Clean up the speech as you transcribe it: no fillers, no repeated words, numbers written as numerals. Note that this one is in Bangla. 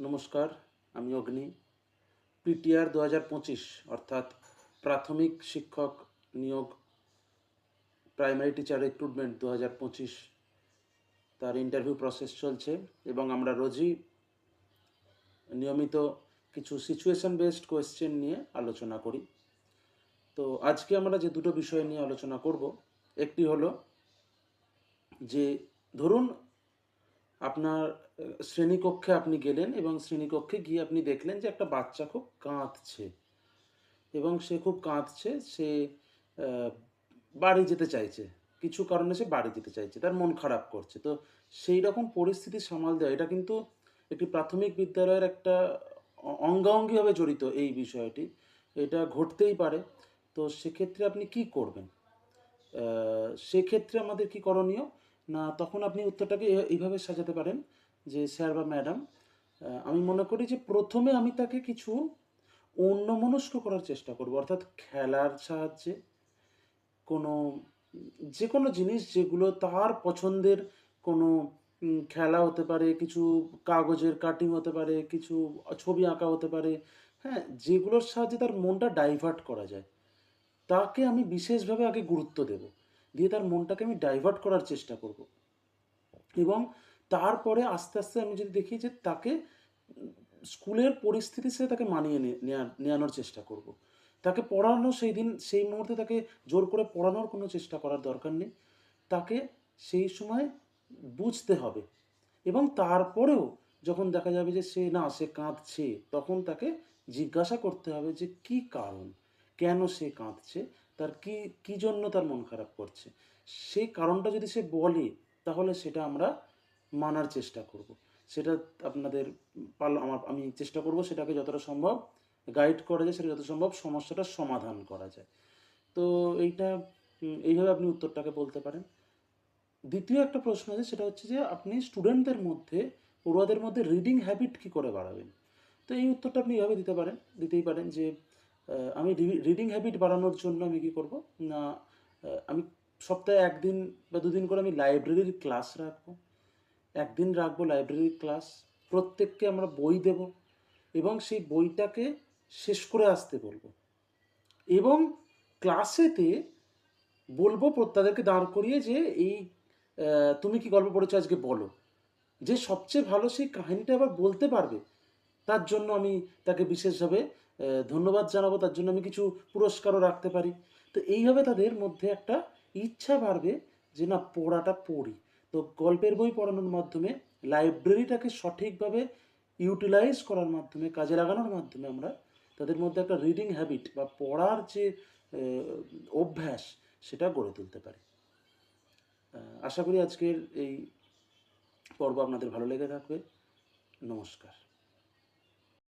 নমস্কার, আমি অগ্নি। পিটিআর 2025 অর্থাৎ প্রাথমিক শিক্ষক নিয়োগ প্রাইমারি টিচার রিক্রুটমেন্ট 2025 তার ইন্টারভিউ প্রসেস চলছে এবং আমরা রোজই নিয়মিত কিছু সিচুয়েশন বেসড কোয়েশ্চেন নিয়ে আলোচনা করি। তো আজকে আমরা যে দুটো বিষয় নিয়ে আলোচনা করব, একটি হলো যে ধরুন আপনার শ্রেণীকক্ষে আপনি গেলেন এবং শ্রেণীকক্ষে গিয়ে আপনি দেখলেন যে একটা বাচ্চা খুব কাঁদছে এবং সে খুব কাঁদছে, সে বাড়ি যেতে চাইছে, কিছু কারণে সে বাড়ি যেতে চাইছে, তার মন খারাপ করছে। তো সেই রকম পরিস্থিতি সামাল দেওয়া, এটা কিন্তু একটি প্রাথমিক বিদ্যালয়ের একটা অঙ্গাঙ্গিভাবে জড়িত এই বিষয়টি, এটা ঘটতেই পারে। তো সেক্ষেত্রে আপনি কি করবেন? সেক্ষেত্রে আমাদের কি করণীয়? না, তখন আপনি উত্তরটাকে এইভাবে সাজাতে পারেন যে, স্যার বা ম্যাডাম, আমি মনে করি যে প্রথমে আমি তাকে কিছু অন্যমনস্ক করার চেষ্টা করব, অর্থাৎ খেলার সাহায্যে কোনো যে কোনো জিনিস যেগুলো তার পছন্দের, কোনো খেলা হতে পারে, কিছু কাগজের কাটিং হতে পারে, কিছু ছবি আঁকা হতে পারে, হ্যাঁ, যেগুলোর সাহায্যে তার মনটা ডাইভার্ট করা যায়, তাকে আমি বিশেষভাবে আগে গুরুত্ব দেব, দিয়ে তার মনটাকে আমি ডাইভার্ট করার চেষ্টা করব। এবং তারপরে আস্তে আস্তে আমি যদি দেখি যে তাকে স্কুলের পরিস্থিতির সাথে তাকে মানিয়ে নেওয়ানোর চেষ্টা করব। তাকে পড়ানো, সেই দিন সেই মুহূর্তে তাকে জোর করে পড়ানোর কোনো চেষ্টা করার দরকার নেই। তাকে সেই সময় বুঝতে হবে এবং তারপরেও যখন দেখা যাবে যে সে কাঁদছে, তখন তাকে জিজ্ঞাসা করতে হবে যে কী কারণ? কেন সে কাঁদছে? তার কী জন্য তার মন খারাপ করছে? সেই কারণটা যদি সে বলে, তাহলে সেটা আমরা মানার চেষ্টা করব। সেটা আপনাদের আমি চেষ্টা করব সেটাকে যতটা সম্ভব গাইড করা যায়, সেটা যত সম্ভব সমস্যাটার সমাধান করা যায়। তো এইটা এইভাবে আপনি উত্তরটাকে বলতে পারেন। দ্বিতীয় একটা প্রশ্ন আছে, সেটা হচ্ছে যে আপনি স্টুডেন্টদের মধ্যে, পড়ুয়াদের মধ্যে রিডিং হ্যাবিট কী করে বাড়াবেন? তো এই উত্তরটা আপনি এভাবে দিতেই পারেন যে, আমি রিডিং হ্যাবিট বাড়ানোর জন্য আমি কী করব? না, আমি সপ্তাহে ১ দিন বা ২ দিন করে আমি লাইব্রেরির ক্লাস রাখবো। ১ দিন রাখবো লাইব্রেরির ক্লাস। প্রত্যেককে আমরা বই দেব এবং সেই বইটাকে শেষ করে আসতে বলব। এবং ক্লাসেতে বলবো তাদেরকে দাঁড় করিয়ে যে, এই তুমি কি গল্প পড়েছো আজকে বলো। যে সবচেয়ে ভালো সেই কাহিনীটা আবার বলতে পারবে, তার জন্য আমি তাকে বিশেষভাবে ধন্যবাদ জানাবো, তার জন্য আমি কিছু পুরস্কারও রাখতে পারি। তো এইভাবে তাদের মধ্যে একটা ইচ্ছা বাড়বে যে না, পড়াটা পড়ি। তো গল্পের বই পড়ানোর মাধ্যমে, লাইব্রেরিটাকে সঠিকভাবে ইউটিলাইজ করার মাধ্যমে, কাজে লাগানোর মাধ্যমে আমরা তাদের মধ্যে একটা রিডিং হ্যাবিট বা পড়ার যে অভ্যাস, সেটা গড়ে তুলতে পারি। আশা করি আজকের এই পর্ব আপনাদের ভালো লেগে থাকবে। নমস্কার।